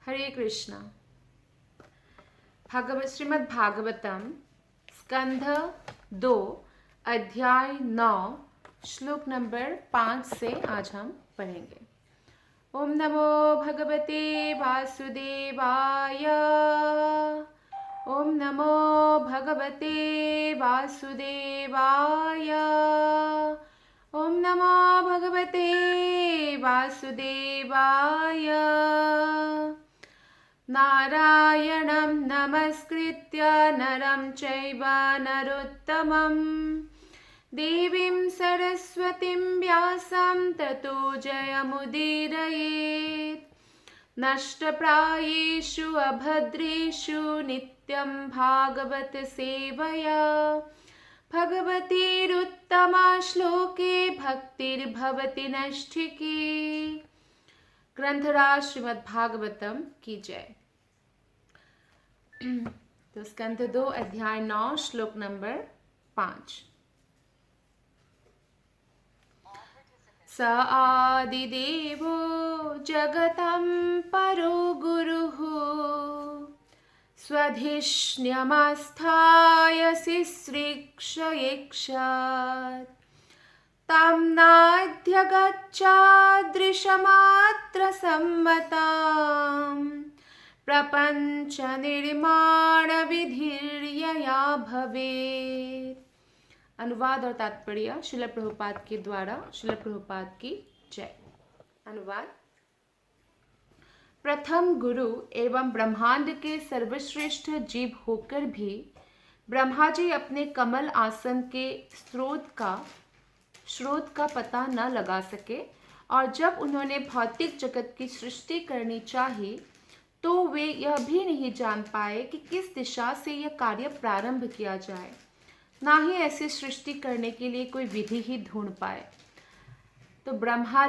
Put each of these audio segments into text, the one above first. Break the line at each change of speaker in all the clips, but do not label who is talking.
हरे कृष्णा। श्रीमद् भागवतम स्कंध 2 अध्याय 9 श्लोक नंबर 5 से आज हम पढ़ेंगे। ओम नमो भगवते वासुदेवाय। ओम नमो भगवते वासुदेवाय। ओम नमो भगवते वासुदेवाय। नारायणं नमस्कृत्य नरं चैव नरोत्तमं देवीं सरस्वतीं व्यासं ततो जयमुदीरयेत्। नष्टप्रायेषु अभद्रेषु नित्यं भागवत सेवया भगवतीरुत्तमा श्लोके भक्तिर्भवति नैष्ठिकी। ग्रंथराज श्रीमद् भागवतम की जय। तो स्कंध 2 अध्याय 9 श्लोक नंबर 5। स आदिदेवो जगतं परो गुरुः स्वधिष्ण्यमास्थाय शिश्रीक्षयेक्षत् तं नाध्यगच्छादृशमात्रसम्मतां प्रपंचनिर्माणविधिर्यया भवेत्। अनुवाद और तात्पर्य श्रील प्रभुपाद के द्वारा। श्रील प्रभुपाद की जय। अनुवाद। प्रथम गुरु एवं ब्रह्मांड के सर्वश्रेष्ठ जीव होकर भी ब्रह्मा जी अपने कमल आसन के स्रोत का पता न लगा सके, और जब उन्होंने भौतिक जगत की सृष्टि करनी चाही तो वे यह भी नहीं जान पाए कि किस दिशा से यह कार्य प्रारंभ किया जाए, ना ही ऐसी सृष्टि करने के लिए कोई विधि ही ढूंढ पाए। तो ब्रह्मा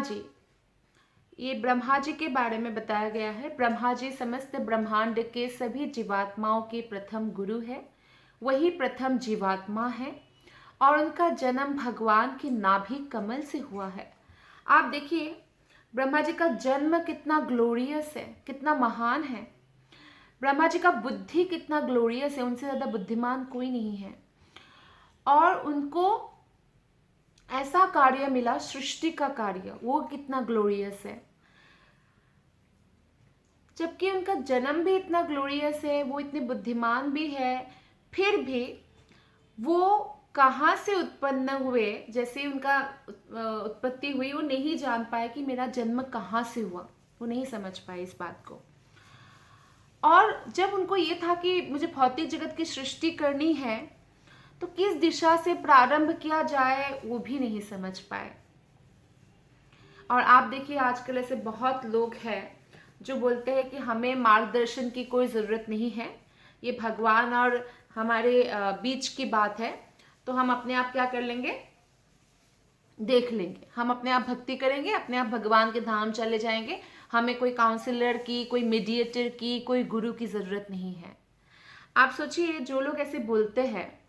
जी के बारे में बताया गया है। ब्रह्मा जी समस्त ब्रह्मांड के सभी जीवात्माओं के प्रथम गुरु है, वही प्रथम जीवात्मा है, और उनका जन्म भगवान के नाभि कमल से हुआ है। आप देखिए ब्रह्मा जी का जन्म कितना ग्लोरियस है, कितना महान है। ब्रह्मा जी का बुद्धि कितना ग्लोरियस है, उनसे ज्यादा बुद्धिमान कोई नहीं है। और उनको ऐसा कार्य मिला, सृष्टि का कार्य, वो कितना ग्लोरियस है। जबकि उनका जन्म भी इतना ग्लोरियस है, वो इतने बुद्धिमान भी है, फिर भी वो कहाँ से उत्पन्न हुए, जैसे उनका उत्पत्ति हुई, वो नहीं जान पाए कि मेरा जन्म कहाँ से हुआ। वो नहीं समझ पाए इस बात को। और जब उनको ये था कि मुझे भौतिक जगत की सृष्टि करनी है तो किस दिशा से प्रारंभ किया जाए, वो भी नहीं समझ पाए। और आप देखिए आजकल ऐसे बहुत लोग हैं जो बोलते हैं कि हमें मार्गदर्शन की कोई ज़रूरत नहीं है, ये भगवान और हमारे बीच की बात है, तो हम अपने आप क्या कर लेंगे, देख लेंगे। हम अपने आप भक्ति करेंगे, अपने आप भगवान के धाम चले जाएंगे, हमें कोई काउंसलर की, कोई मीडिएटर की, कोई गुरु की ज़रूरत नहीं है। आप सोचिए जो लोग ऐसे बोलते हैं,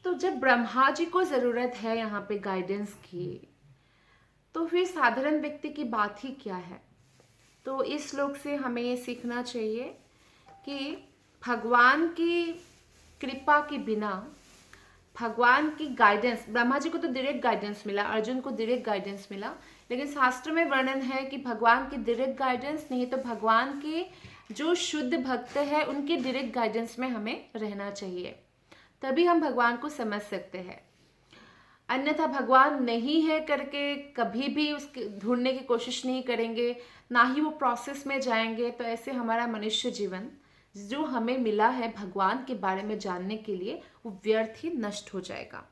तो जब ब्रह्मा जी को ज़रूरत है यहाँ पे गाइडेंस की, तो फिर साधारण व्यक्ति की बात ही क्या है। तो इस श्लोक से हमें ये सीखना चाहिए कि भगवान की कृपा के बिना, भगवान की गाइडेंस, ब्रह्मा जी को तो डायरेक्ट गाइडेंस मिला, अर्जुन को डायरेक्ट गाइडेंस मिला, लेकिन शास्त्र में वर्णन है कि भगवान की डायरेक्ट गाइडेंस नहीं, तो भगवान के जो शुद्ध भक्त है उनके डायरेक्ट गाइडेंस में हमें रहना चाहिए, तभी हम भगवान को समझ सकते हैं। अन्यथा भगवान नहीं है करके कभी भी उसके ढूंढने की कोशिश नहीं करेंगे, ना ही वो प्रोसेस में जाएंगे, तो ऐसे हमारा मनुष्य जीवन जो हमें मिला है भगवान के बारे में जानने के लिए, वो व्यर्थ ही नष्ट हो जाएगा।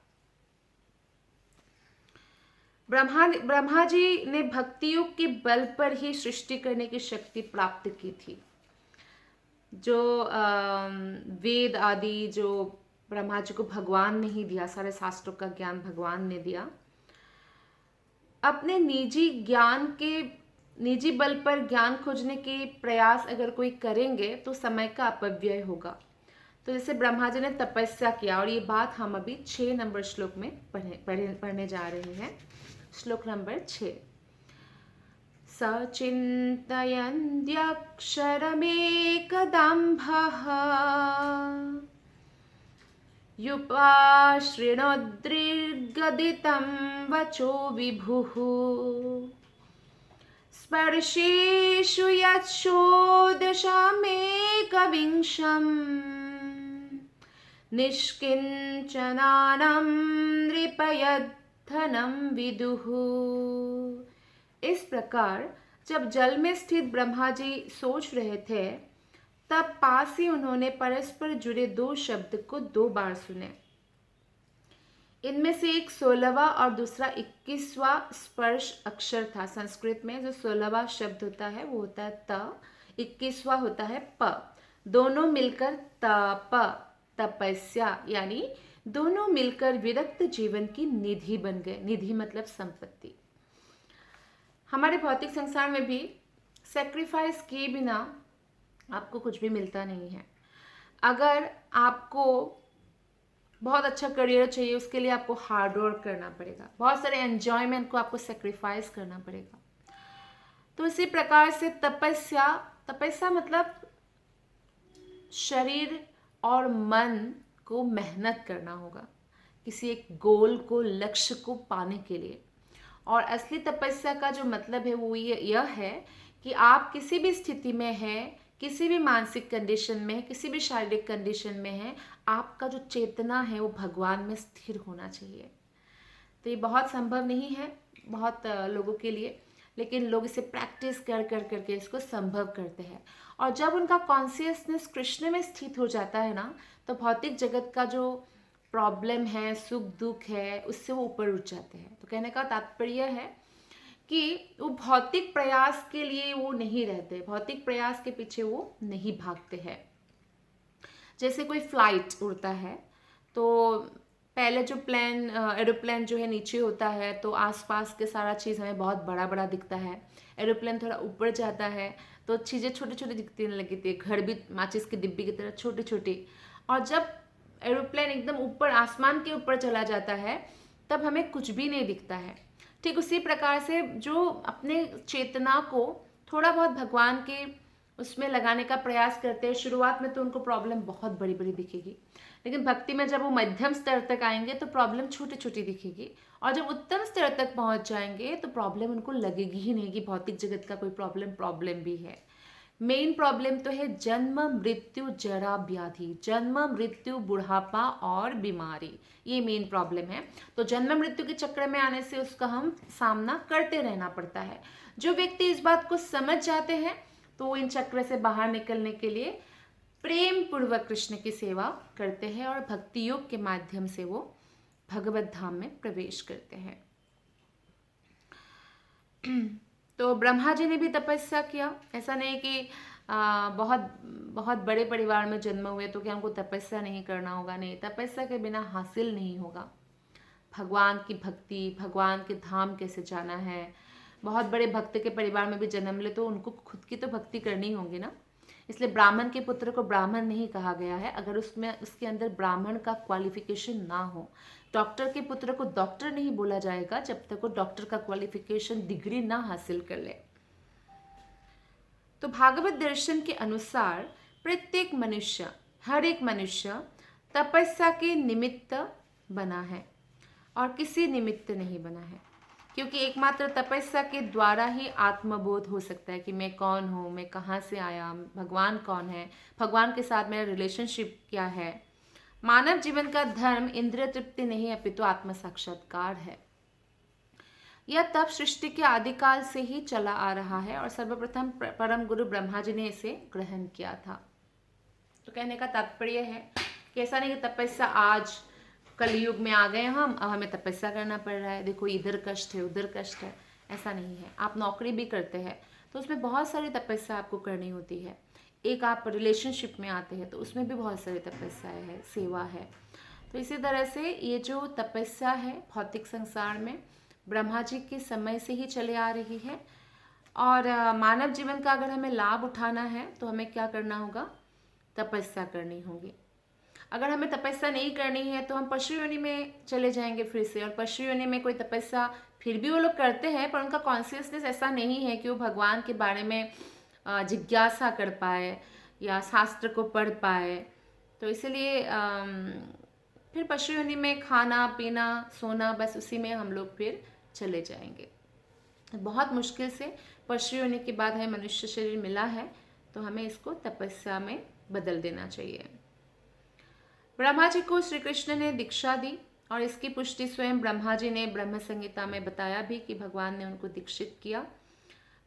ब्रह्मा जी ने भक्ति योग के बल पर ही सृष्टि करने की शक्ति प्राप्त की थी। जो वेद आदि जो ब्रह्मा जी को भगवान ने ही दिया, सारे शास्त्रों का ज्ञान भगवान ने दिया। अपने निजी बल पर ज्ञान खोजने के प्रयास अगर कोई करेंगे तो समय का अपव्यय होगा। तो जैसे ब्रह्मा जी ने तपस्या किया, और ये बात हम अभी 6 नंबर श्लोक में पढ़ने जा रहे हैं। श्लोक नंबर 6। स सचिन्तयन्त्यक्षरमेकदम्भः युपाशृणोद्रिर्गदितं वचो विभुः स्पर्शेषु यच्छोदशमेकविंशम् निष्किञ्चनानं नृपयद्धनं विदुः। इस प्रकार जब जल में स्थित ब्रह्मा जी सोच रहे थे, तब पास ही उन्होंने परस्पर जुड़े दो शब्द को 2 बार सुने। इनमें से एक 16वां और दूसरा 21वां स्पर्श अक्षर था। संस्कृत में जो 16वां शब्द होता है वो होता है त, 21वां होता है प। दोनों मिलकर तप, तपस्या, यानी दोनों मिलकर विरक्त जीवन की निधि बन गए। निधि मतलब संपत्ति। हमारे भौतिक संसार में भी सेक्रीफाइस किए बिना आपको कुछ भी मिलता नहीं है। अगर आपको बहुत अच्छा करियर चाहिए, उसके लिए आपको हार्ड वर्क करना पड़ेगा, बहुत सारे एंजॉयमेंट को आपको सेक्रीफाइस करना पड़ेगा। तो इसी प्रकार से तपस्या, तपस्या मतलब शरीर और मन को मेहनत करना होगा किसी एक गोल को, लक्ष्य को पाने के लिए। और असली तपस्या का जो मतलब है वो यह है कि आप किसी भी स्थिति में हैं, किसी भी मानसिक कंडीशन में है, किसी भी शारीरिक कंडीशन में है, आपका जो चेतना है वो भगवान में स्थिर होना चाहिए। तो ये बहुत संभव नहीं है बहुत लोगों के लिए, लेकिन लोग इसे प्रैक्टिस कर करके इसको संभव करते हैं। और जब उनका कॉन्शियसनेस कृष्ण में स्थित हो जाता है ना, तो भौतिक जगत का जो प्रॉब्लम है, सुख दुख है, उससे वो ऊपर उठ जाते हैं। तो कहने का तात्पर्य है कि वो भौतिक प्रयास के लिए वो नहीं रहते, भौतिक प्रयास के पीछे वो नहीं भागते हैं। जैसे कोई फ्लाइट उड़ता है तो पहले जो प्लेन एरोप्लेन जो है नीचे होता है, तो आसपास के सारा चीज़ हमें बहुत बड़ा बड़ा दिखता है। एरोप्लेन थोड़ा ऊपर जाता है तो चीज़ें छोटी छोटी दिखती लगती है, घर भी माचिस की डिब्बी की तरह छोटी छोटी। और जब एरोप्लेन एकदम ऊपर आसमान के ऊपर चला जाता है तब हमें कुछ भी नहीं दिखता है। ठीक उसी प्रकार से जो अपने चेतना को थोड़ा बहुत भगवान के उसमें लगाने का प्रयास करते हैं, शुरुआत में तो उनको प्रॉब्लम बहुत बड़ी बड़ी दिखेगी, लेकिन भक्ति में जब वो मध्यम स्तर तक आएंगे तो प्रॉब्लम छोटी छोटी दिखेगी। और जब उत्तम स्तर तक पहुंच जाएंगे तो प्रॉब्लम उनको लगेगी ही नहीं कि भौतिक जगत का कोई प्रॉब्लम भी है। मेन प्रॉब्लम तो है जन्म मृत्यु जरा व्याधि, जन्म मृत्यु बुढ़ापा और बीमारी, ये मेन प्रॉब्लम है। तो जन्म मृत्यु के चक्र में आने से उसका हम सामना करते रहना पड़ता है। जो व्यक्ति इस बात को समझ जाते हैं तो वो इन चक्र से बाहर निकलने के लिए प्रेम पूर्वक कृष्ण की सेवा करते हैं और भक्ति योग के माध्यम से वो भगवत धाम में प्रवेश करते हैं। तो ब्रह्मा जी ने भी तपस्या किया। ऐसा नहीं कि बहुत बहुत बड़े परिवार में जन्म हुए तो क्या हमको तपस्या नहीं करना होगा, नहीं, तपस्या के बिना हासिल नहीं होगा। भगवान की भक्ति, भगवान के धाम कैसे जाना है। बहुत बड़े भक्त के परिवार में भी जन्म ले तो उनको खुद की तो भक्ति करनी होगी ना। इसलिए ब्राह्मण के पुत्र को ब्राह्मण नहीं कहा गया है अगर उसमें उसके अंदर ब्राह्मण का क्वालिफिकेशन ना हो। डॉक्टर के पुत्र को डॉक्टर नहीं बोला जाएगा जब तक वो डॉक्टर का क्वालिफिकेशन डिग्री ना हासिल कर ले। तो भागवत दर्शन के अनुसार प्रत्येक मनुष्य, हर एक मनुष्य तपस्या के निमित्त बना है और किसी निमित्त नहीं बना है, क्योंकि एकमात्र तपस्या के द्वारा ही आत्मबोध हो सकता है कि मैं कौन हूँ, मैं कहाँ से आया, भगवान कौन है, भगवान के साथ मेरा रिलेशनशिप क्या है। मानव जीवन का धर्म इंद्रिय तृप्ति नहीं अपितु आत्म साक्षात्कार है। यह तप सृष्टि के आदिकाल से ही चला आ रहा है और सर्वप्रथम परम गुरु ब्रह्मा जी ने इसे ग्रहण किया था। तो कहने का तात्पर्य है कि ऐसा नहीं कि तपस्या आज कलयुग में आ गए हम, अब हमें तपस्या करना पड़ रहा है, देखो इधर कष्ट है उधर कष्ट है, ऐसा नहीं है। आप नौकरी भी करते हैं तो उसमें बहुत सारी तपस्या आपको करनी होती है। एक आप रिलेशनशिप में आते हैं तो उसमें भी बहुत सारी तपस्याएं है, सेवा है। तो इसी तरह से ये जो तपस्या है भौतिक संसार में ब्रह्मा जी के समय से ही चले आ रही है। और मानव जीवन का अगर हमें लाभ उठाना है तो हमें क्या करना होगा, तपस्या करनी होगी। अगर हमें तपस्या नहीं करनी है तो हम पशु योनि में चले जाएंगे फिर से, और पशु योनि में कोई तपस्या फिर भी वो लोग करते हैं, पर उनका कॉन्शियसनेस ऐसा नहीं है कि वो भगवान के बारे में जिज्ञासा कर पाए या शास्त्र को पढ़ पाए। तो इसलिए फिर पशु योनि में खाना पीना सोना, बस उसी में हम लोग फिर चले जाएंगे। बहुत मुश्किल से पशु योनि के बाद हमें मनुष्य शरीर मिला है, तो हमें इसको तपस्या में बदल देना चाहिए। ब्रह्मा जी को श्री कृष्ण ने दीक्षा दी, और इसकी पुष्टि स्वयं ब्रह्मा जी ने ब्रह्म संहिता में बताया भी कि भगवान ने उनको दीक्षित किया।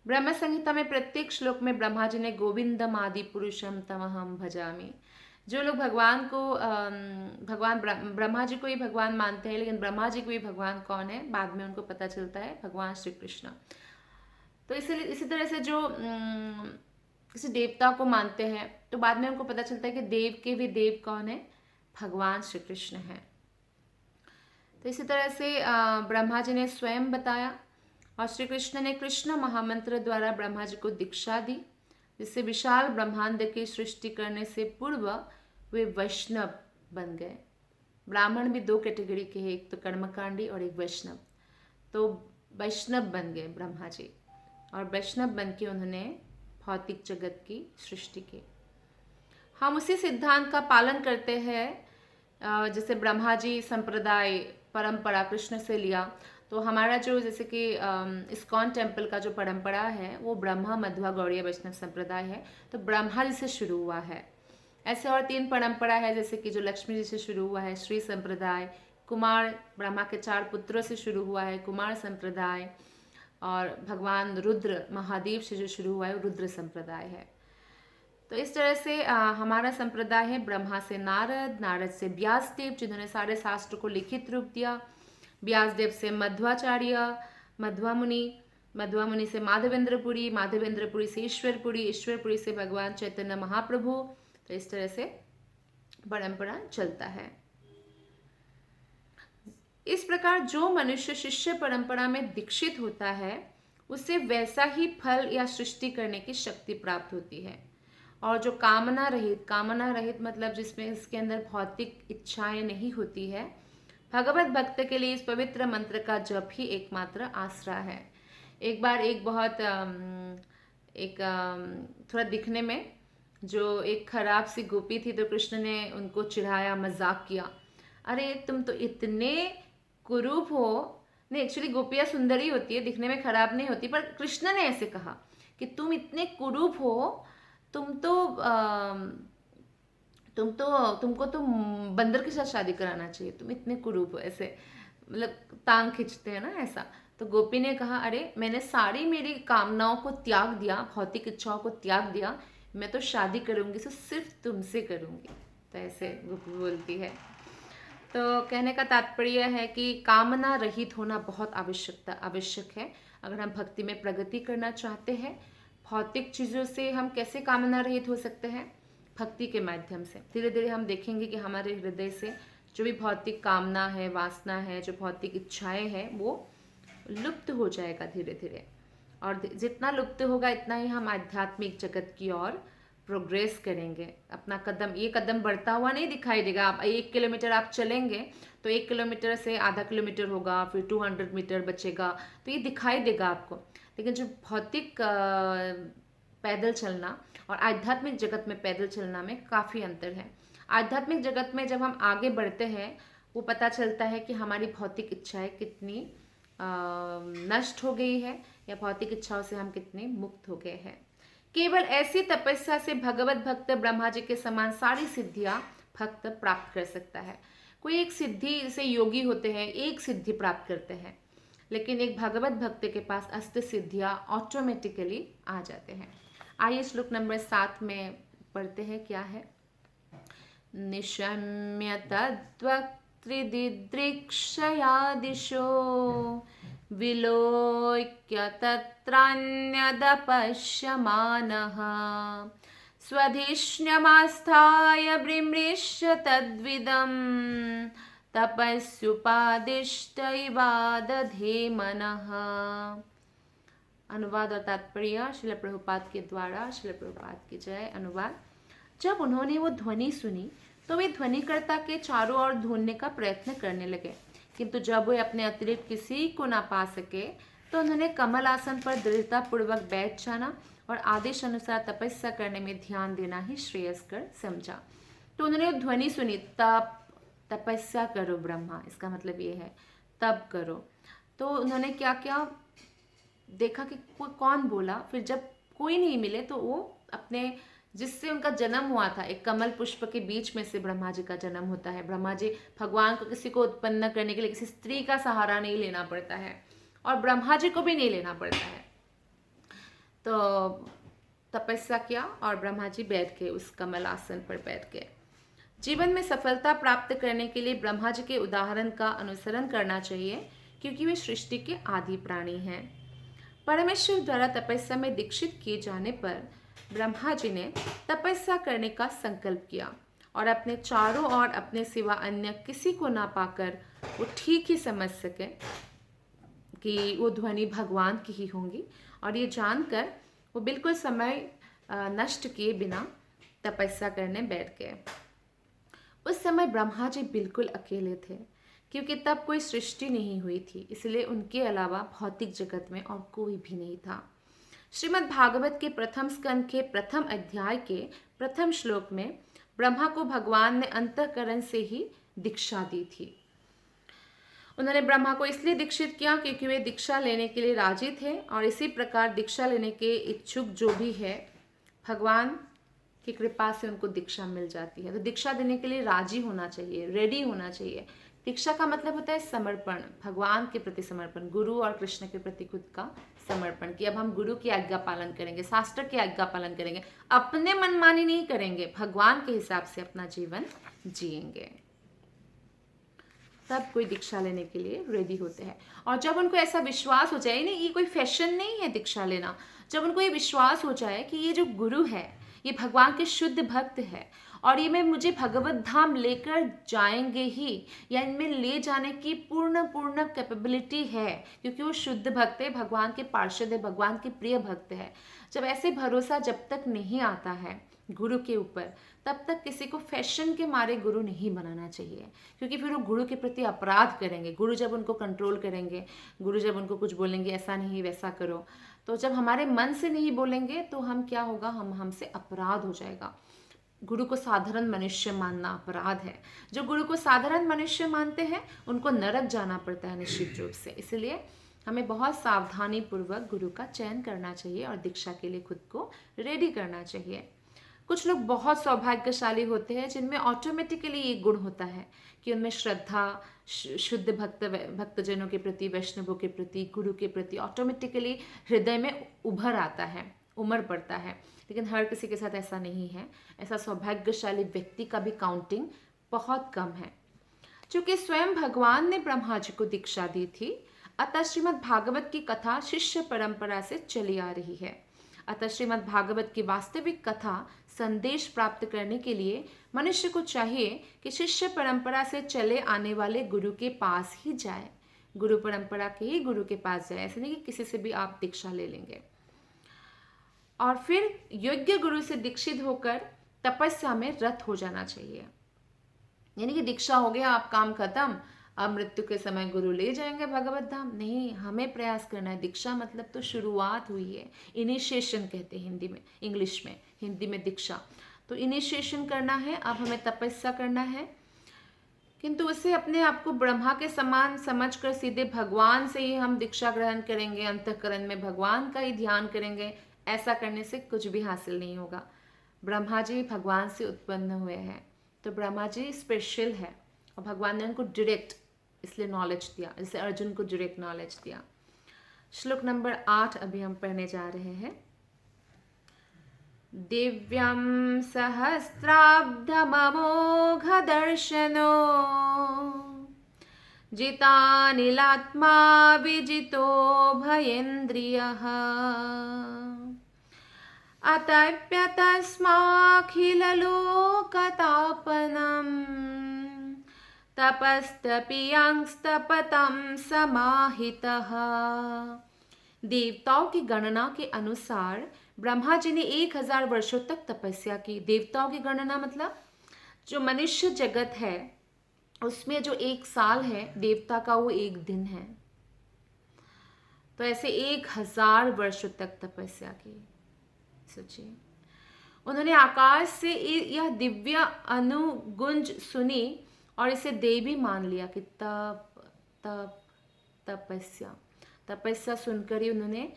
ब्रह्म संहिता में प्रत्येक श्लोक में ब्रह्मा जी ने गोविंदम आदि पुरुषम तमहम भजामि। जो लोग भगवान को भगवान ब्रह्मा जी को ही भगवान मानते हैं, लेकिन ब्रह्मा जी को भी भगवान कौन है बाद में उनको पता चलता है, भगवान श्री कृष्ण। तो इसलिए इसी तरह से जो किसी देवता को मानते हैं तो बाद में उनको पता चलता है कि देव के भी देव कौन है, भगवान श्री कृष्ण है। तो इसी तरह से ब्रह्मा जी ने स्वयं बताया, और श्री कृष्ण ने कृष्ण महामंत्र द्वारा ब्रह्मा जी को दीक्षा दी, जिससे विशाल ब्रह्मांड की सृष्टि करने से पूर्व वे वैष्णव बन गए। ब्राह्मण भी दो कैटेगरी के हैं, एक तो कर्मकांडी और एक वैष्णव। तो वैष्णव बन गए ब्रह्मा जी, और वैष्णव बन के उन्होंने भौतिक जगत की सृष्टि की। हम उसी सिद्धांत का पालन करते हैं जैसे ब्रह्मा जी संप्रदाय परंपरा कृष्ण से लिया, तो हमारा जो जैसे कि इस्कॉन टेम्पल का जो परंपरा है वो ब्रह्मा मध्वा गौड़ीय वैष्णव संप्रदाय है, तो ब्रह्मा जी से शुरू हुआ है। ऐसे और 3 परंपरा है, जैसे कि जो लक्ष्मी जी से शुरू हुआ है श्री संप्रदाय, कुमार ब्रह्मा के 4 पुत्रों से शुरू हुआ है कुमार संप्रदाय, और भगवान रुद्र महादेव से जो शुरू हुआ है वो रुद्र संप्रदाय है। तो इस तरह से हमारा संप्रदाय है ब्रह्मा से नारद, नारद से व्यासदेव जिन्होंने सारे शास्त्र को लिखित रूप दिया, व्यासदेव से मध्वाचार्य, मध्वा मुनि से माधवेंद्रपुरी, माधवेंद्रपुरी से ईश्वरपुरी, ईश्वरपुरी से भगवान चैतन्य महाप्रभु। तो इस तरह से परंपरा चलता है। इस प्रकार जो मनुष्य शिष्य परंपरा में दीक्षित होता है उसे वैसा ही फल या सृष्टि करने की शक्ति प्राप्त होती है, और जो कामना रहित मतलब जिसमें इसके अंदर भौतिक इच्छाएं नहीं होती है, भगवत भक्त के लिए इस पवित्र मंत्र का जप ही एकमात्र आसरा है। एक बार एक बहुत थोड़ा दिखने में जो एक खराब सी गोपी थी, तो कृष्ण ने उनको चिढ़ाया, मजाक किया, अरे तुम तो इतने कुरूप हो। नहीं, एक्चुअली गोपियाँ सुंदर ही होती है, दिखने में खराब नहीं होती, पर कृष्ण ने ऐसे कहा कि तुम इतने कुरूप हो, तुमको तो बंदर के साथ शादी कराना चाहिए, तुम इतने कुरूप हो, ऐसे मतलब टांग खींचते हैं ना ऐसा। तो गोपी ने कहा, अरे मैंने सारी मेरी कामनाओं को त्याग दिया, भौतिक इच्छाओं को त्याग दिया, मैं तो शादी करूंगी तो सिर्फ तुमसे करूंगी। तो ऐसे गोपी बोलती है। तो कहने का तात्पर्य है कि कामना रहित होना बहुत आवश्यक है। अगर हम भक्ति में प्रगति करना चाहते हैं, भौतिक चीज़ों से हम कैसे कामना रहित हो सकते हैं? भक्ति के माध्यम से। धीरे धीरे हम देखेंगे कि हमारे हृदय से जो भी भौतिक कामना है, वासना है, जो भौतिक इच्छाएं हैं, वो लुप्त हो जाएगा धीरे धीरे, और जितना लुप्त होगा इतना ही हम आध्यात्मिक जगत की ओर प्रोग्रेस करेंगे। अपना ये कदम बढ़ता हुआ नहीं दिखाई देगा। आप 1 किलोमीटर आप चलेंगे तो 1 किलोमीटर से आधा किलोमीटर होगा, फिर 200 मीटर बचेगा, तो ये दिखाई देगा आपको। लेकिन जो भौतिक पैदल चलना और आध्यात्मिक जगत में पैदल चलना में काफ़ी अंतर है। आध्यात्मिक जगत में जब हम आगे बढ़ते हैं, वो पता चलता है कि हमारी भौतिक इच्छाएं कितनी नष्ट हो गई है, या भौतिक इच्छाओं से हम कितने मुक्त हो गए हैं। केवल ऐसी तपस्या से भगवत भक्त ब्रह्मा जी के समान सारी सिद्धियां भक्त प्राप्त कर सकता है। कोई एक सिद्धि, जैसे योगी होते हैं, एक सिद्धि प्राप्त करते हैं, लेकिन एक भगवत भक्त के पास अष्ट सिद्धियां ऑटोमेटिकली आ जाते हैं। आइए श्लोक नंबर 7 में पढ़ते हैं, क्या है। निशम्य तद्वक्त्रिदिदृक्षया दिशो विलोक्य तत्रान्यदपश्यमानः स्वधिष्ण्यमास्थाय बृमृश्य तद्विदं तपस्युपादिष्ट इवादधे मनः। अनुवाद और तात्पर्य श्रील प्रभुपाद के द्वारा। श्रील प्रभुपाद की जय। अनुवाद। जब उन्होंने वो ध्वनि सुनी तो वे ध्वनिकर्ता के चारों ओर ढूंढने का प्रयत्न करने लगे, किंतु जब वे अपने अतिरिक्त किसी को ना पा सके तो उन्होंने कमल आसन पर दृढ़तापूर्वक बैठ जाना और आदेश अनुसार तपस्या करने में ध्यान देना ही श्रेयस्कर समझा। तो उन्होंने ध्वनि सुनी, तपस्या करो ब्रह्मा, इसका मतलब ये है तब करो। तो उन्होंने क्या किया, देखा कि कौन बोला। फिर जब कोई नहीं मिले तो वो अपने जिससे उनका जन्म हुआ था, एक कमल पुष्प के बीच में से ब्रह्मा जी का जन्म होता है। ब्रह्मा जी भगवान को किसी को उत्पन्न करने के लिए किसी स्त्री का सहारा नहीं लेना पड़ता है और ब्रह्मा जी को भी नहीं लेना पड़ता है। तो तपस्या किया और ब्रह्मा जी बैठ गए, उस कमल आसन पर बैठ गए। जीवन में सफलता प्राप्त करने के लिए ब्रह्मा जी के उदाहरण का अनुसरण करना चाहिए, क्योंकि वे सृष्टि के आदि प्राणी हैं। परमेश्वर द्वारा तपस्या में दीक्षित किए जाने पर ब्रह्मा जी ने तपस्या करने का संकल्प किया और अपने चारों ओर अपने सिवा अन्य किसी को ना पाकर वो ठीक ही समझ सके कि वो ध्वनि भगवान की ही होंगी, और ये जानकर वो बिल्कुल समय नष्ट किए बिना तपस्या करने बैठ गए। उस समय ब्रह्मा जी बिल्कुल अकेले थे, क्योंकि तब कोई सृष्टि नहीं हुई थी, इसलिए उनके अलावा भौतिक जगत में और कोई भी नहीं था। श्रीमद् भागवत के प्रथम स्कंद के प्रथम अध्याय के प्रथम श्लोक में ब्रह्मा को भगवान ने अंतःकरण से ही दीक्षा दी थी। उन्होंने ब्रह्मा को इसलिए दीक्षित किया क्योंकि वे दीक्षा लेने के लिए राजी थे, और इसी प्रकार दीक्षा लेने के इच्छुक जो भी है, भगवान की कृपा से उनको दीक्षा मिल जाती है। तो दीक्षा देने के लिए राजी होना चाहिए, रेडी होना चाहिए। दीक्षा का मतलब होता है समर्पण, भगवान के प्रति समर्पण, गुरु और कृष्ण के प्रति खुद का समर्पण, कि अब हम गुरु की आज्ञा पालन करेंगे, शास्त्र की आज्ञा पालन करेंगे, अपने मनमानी नहीं करेंगे, भगवान के हिसाब से अपना जीवन जिएंगे। तब कोई दीक्षा लेने के लिए रेडी होते हैं। और जब उनको ऐसा विश्वास हो जाए, नहीं ये कोई फैशन नहीं है दीक्षा लेना, जब उनको ये विश्वास हो जाए कि ये जो गुरु है ये भगवान के शुद्ध भक्त है और ये मैं मुझे भगवत धाम लेकर जाएंगे ही, या इनमें ले जाने की पूर्ण कैपेबिलिटी है, क्योंकि वो शुद्ध भक्त है, भगवान के पार्षद है, भगवान के प्रिय भक्त है। जब ऐसे भरोसा जब तक नहीं आता है गुरु के ऊपर, तब तक किसी को फैशन के मारे गुरु नहीं बनाना चाहिए, क्योंकि फिर वो गुरु के प्रति अपराध करेंगे। गुरु जब उनको कंट्रोल करेंगे, गुरु जब उनको कुछ बोलेंगे ऐसा नहीं वैसा करो, तो जब हमारे मन से नहीं बोलेंगे तो हम क्या होगा, हमसे अपराध हो जाएगा। गुरु को साधारण मनुष्य मानना अपराध है। जो गुरु को साधारण मनुष्य मानते हैं उनको नरक जाना पड़ता है निश्चित रूप से। इसलिए हमें बहुत सावधानी पूर्वक गुरु का चयन करना चाहिए और दीक्षा के लिए खुद को रेडी करना चाहिए। कुछ लोग बहुत सौभाग्यशाली होते हैं जिनमें ऑटोमेटिकली ये गुण होता है कि उनमें श्रद्धा, शुद्ध भक्तजनों के प्रति, वैष्णवों के प्रति, गुरु के प्रति ऑटोमेटिकली हृदय में उभर आता है, उमड़ पड़ता है। लेकिन हर किसी के साथ ऐसा नहीं है। ऐसा सौभाग्यशाली व्यक्ति का भी काउंटिंग बहुत कम है। चूंकि स्वयं भगवान ने ब्रह्मा जी को दीक्षा दी थी, अतः श्रीमद् भागवत की कथा शिष्य परंपरा से चली आ रही है। अतः श्रीमद् भागवत की वास्तविक कथा संदेश प्राप्त करने के लिए मनुष्य को चाहिए कि शिष्य परंपरा से चले आने वाले गुरु के पास ही जाए, गुरु परंपरा के ही गुरु के पास जाए। ऐसे नहीं कि किसी से भी आप दीक्षा ले लेंगे। और फिर योग्य गुरु से दीक्षित होकर तपस्या में रत हो जाना चाहिए। यानी कि दीक्षा हो गया, आप काम खत्म, अब मृत्यु के समय गुरु ले जाएंगे भगवत धाम, नहीं, हमें प्रयास करना है। दीक्षा मतलब तो शुरुआत हुई है, इनिशिएशन कहते हैं हिंदी में, इंग्लिश में, हिंदी में दीक्षा। तो इनिशिएशन करना है, अब हमें तपस्या करना है, किंतु उसे अपने आप को ब्रह्मा के समान समझकर सीधे भगवान से ही हम दीक्षा ग्रहण करेंगे, अंतःकरण में भगवान का ही ध्यान करेंगे, ऐसा करने से कुछ भी हासिल नहीं होगा। ब्रह्मा जी भगवान से उत्पन्न हुए हैं, तो ब्रह्मा जी स्पेशल है और भगवान ने उनको डायरेक्ट इसलिए नॉलेज दिया, जैसे अर्जुन को डायरेक्ट नॉलेज दिया। श्लोक नंबर 8 अभी हम पढ़ने जा रहे हैं। दिव्यं सहस्राब्धममोघ दर्शनो जितानिलात्मा विजितो भयेन्द्रियः अतप्यतस्माखिललोकतापनम् तपस्तपियांस्तपतं समाहितः। देवताओं की गणना के अनुसार ब्रह्मा जी ने 1000 वर्षों तक तपस्या की। देवताओं की गणना मतलब जो मनुष्य जगत है उसमें जो 1 साल है देवता का वो 1 दिन है। तो ऐसे 1000 वर्षों तक तपस्या की। सोचिए, उन्होंने आकाश से यह दिव्य अनुगुंज सुनी और इसे देवी मान लिया कि तप तपस्या तपस्या सुनकर ही उन्होंने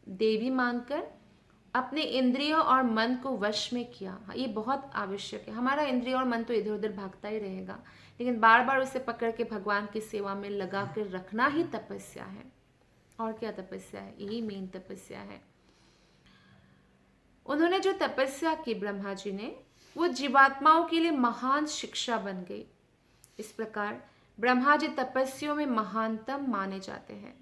देवी मानकर अपने इंद्रियों और मन को वश में किया। ये बहुत आवश्यक है। हमारा इंद्रिय और मन तो इधर उधर भागता ही रहेगा, लेकिन बार बार उसे पकड़ के भगवान की सेवा में लगा कर रखना ही तपस्या है। और क्या तपस्या है? यही मेन तपस्या है। उन्होंने जो तपस्या की ब्रह्मा जी ने, वो जीवात्माओं के लिए महान शिक्षा बन गई। इस प्रकार ब्रह्मा जी तपस्वियों में महानतम माने जाते हैं।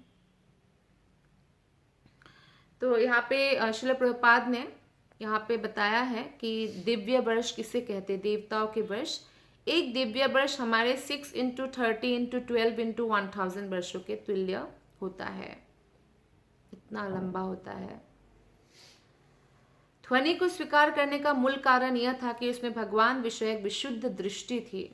तो यहाँ पे श्रील प्रभुपाद ने यहाँ पे बताया है कि दिव्य वर्ष किसे कहते हैं? देवताओं के वर्ष। एक दिव्य वर्ष हमारे 6 × 30 × 12 × 1000 वर्षों के तुल्य होता है। इतना लंबा होता है। ध्वनि को स्वीकार करने का मूल कारण यह था कि उसमें भगवान विषयक विशुद्ध दृष्टि थी,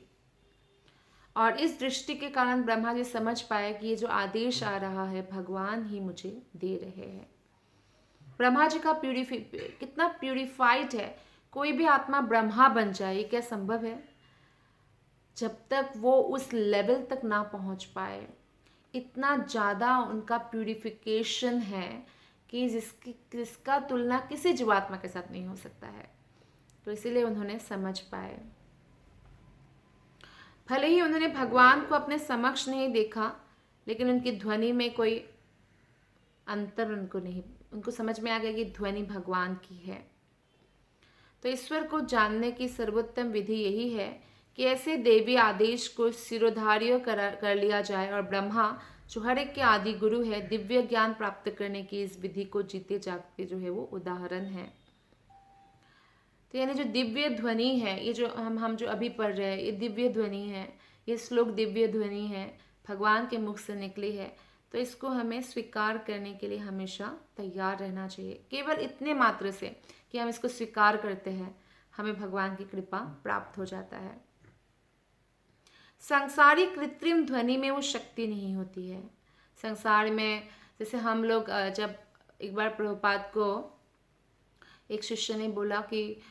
और इस दृष्टि के कारण ब्रह्मा जी समझ पाए कि ये जो आदेश आ रहा है भगवान ही मुझे दे रहे हैं। ब्रह्मा जी का कितना प्यूरिफाइड है। कोई भी आत्मा ब्रह्मा बन जाए, ये क्या संभव है? जब तक वो उस लेवल तक ना पहुंच पाए। इतना ज़्यादा उनका प्यूरिफिकेशन है कि जिसका तुलना किसी जीवात्मा के साथ नहीं हो सकता है। तो इसीलिए उन्होंने समझ पाए। भले ही उन्होंने भगवान को अपने समक्ष नहीं देखा, लेकिन उनकी ध्वनि में कोई अंतर उनको समझ में आ गया कि ध्वनि भगवान की है। तो ईश्वर को जानने की सर्वोत्तम विधि यही है कि ऐसे देवी आदेश को सिरोधार्य कर लिया जाए, और ब्रह्मा जो हर एक के आदि गुरु है, दिव्य ज्ञान प्राप्त करने की इस विधि को जीते जागते जो है वो उदाहरण है। तो यानी जो दिव्य ध्वनि है, ये जो हम जो अभी पढ़ रहे हैं, ये दिव्य ध्वनि है, ये श्लोक दिव्य ध्वनि है, भगवान के मुख से निकली है। तो इसको हमें स्वीकार करने के लिए हमेशा तैयार रहना चाहिए। केवल इतने मात्र से कि हम इसको स्वीकार करते हैं, हमें भगवान की कृपा प्राप्त हो जाता है। सांसारिक कृत्रिम ध्वनि में वो शक्ति नहीं होती है। संसार में जैसे हम लोग, जब एक बार प्रभुपाद को एक शिष्य ने बोला कि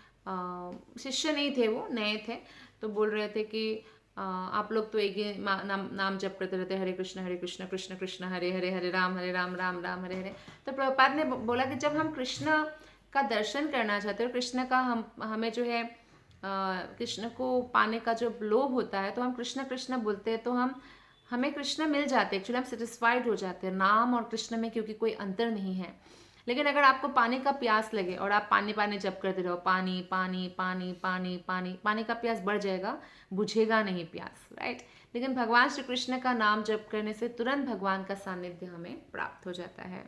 शिष्य नहीं थे, वो नए थे, तो बोल रहे थे कि आप लोग तो एक ही नाम जप करते रहते, हरे कृष्ण कृष्ण कृष्ण हरे हरे, हरे राम राम राम हरे हरे। तो प्रभुपाद ने बोला कि जब हम कृष्ण का दर्शन करना चाहते हैं, कृष्ण का हमें जो है कृष्ण को पाने का जो लोभ होता है, तो हम कृष्ण कृष्ण बोलते हैं, तो हमें कृष्ण मिल जाते हैं। एक्चुअली हम सेटिस्फाइड हो जाते हैं नाम और कृष्ण में, क्योंकि कोई अंतर नहीं है। लेकिन अगर आपको पानी का प्यास लगे और आप पानी पानी जप करते रहो, पानी पानी पानी पानी पानी, पानी का प्यास बढ़ जाएगा, बुझेगा नहीं प्यास, राइट। लेकिन भगवान श्री कृष्ण का नाम जप करने से तुरंत भगवान का सानिध्य हमें प्राप्त हो जाता है।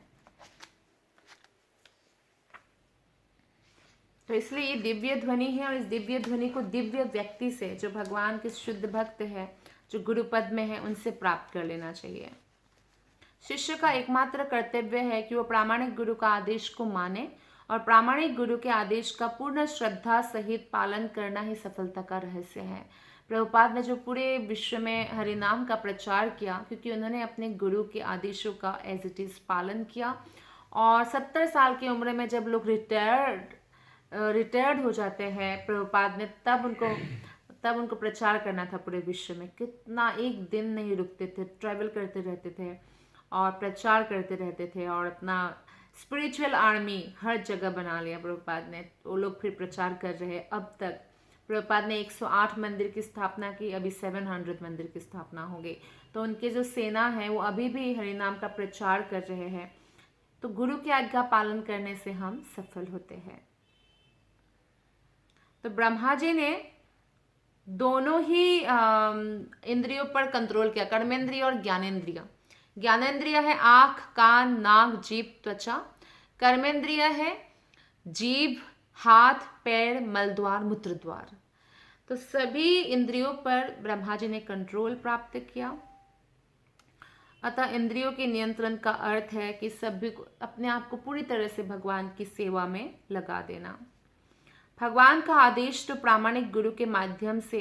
तो इसलिए ये दिव्य ध्वनि है, और इस दिव्य ध्वनि को दिव्य व्यक्ति से, जो भगवान के शुद्ध भक्त है, जो गुरुपद में है, उनसे प्राप्त कर लेना चाहिए। शिष्य का एकमात्र कर्तव्य है कि वो प्रामाणिक गुरु का आदेश को माने, और प्रामाणिक गुरु के आदेश का पूर्ण श्रद्धा सहित पालन करना ही सफलता का रहस्य है। प्रभुपाद ने जो पूरे विश्व में हरिनाम का प्रचार किया, क्योंकि उन्होंने अपने गुरु के आदेशों का एज इट इज पालन किया। और 70 साल की उम्र में जब लोग रिटायर्ड हो जाते हैं, प्रभुपाद ने तब उनको प्रचार करना था पूरे विश्व में। कितना, एक दिन नहीं रुकते थे, ट्रैवल करते रहते थे और प्रचार करते रहते थे, और अपना स्पिरिचुअल आर्मी हर जगह बना लिया प्रभुपाद ने। वो लोग फिर प्रचार कर रहे हैं अब तक। प्रभुपाद ने 108 मंदिर की स्थापना की, अभी 700 मंदिर की स्थापना हो गई। तो उनके जो सेना है वो अभी भी हरिनाम का प्रचार कर रहे हैं। तो गुरु की आज्ञा पालन करने से हम सफल होते हैं। तो ब्रह्मा जी ने दोनों ही इंद्रियों पर कंट्रोल किया, कर्मेंद्रिय और ज्ञानेंद्रिय। ज्ञानेंद्रिय है आँख, कान, नाक, जीभ, त्वचा। कर्मेंद्रिय है जीभ, हाथ, पैर, मलद्वार, मूत्रद्वार। तो सभी इंद्रियों पर ब्रह्मा जी ने कंट्रोल प्राप्त किया। अतः इंद्रियों के नियंत्रण का अर्थ है कि सभी को अपने आप को पूरी तरह से भगवान की सेवा में लगा देना। भगवान का आदेश तो प्रामाणिक गुरु के माध्यम से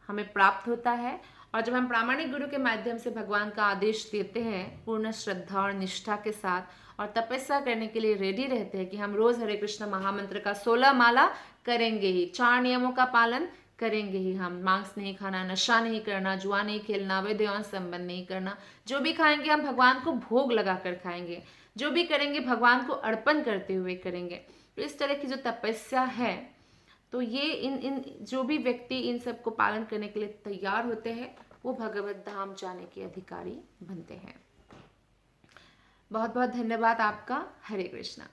हमें प्राप्त होता है, और जब हम प्रामाणिक गुरु के माध्यम से भगवान का आदेश देते हैं पूर्ण श्रद्धा और निष्ठा के साथ और तपस्या करने के लिए रेडी रहते हैं कि हम रोज हरे कृष्ण महामंत्र का 16 माला करेंगे ही, 4 नियमों का पालन करेंगे ही, हम मांस नहीं खाना, नशा नहीं करना, जुआ नहीं खेलना, अवैध यौन संबंध नहीं करना, जो भी खाएंगे हम भगवान को भोग लगाकर खाएंगे, जो भी करेंगे भगवान को अर्पण करते हुए करेंगे। तो इस तरह की जो तपस्या है, तो ये इन जो भी व्यक्ति इन सब को पालन करने के लिए तैयार होते हैं वो भगवत धाम जाने के अधिकारी बनते हैं। बहुत बहुत धन्यवाद आपका। हरे कृष्णा।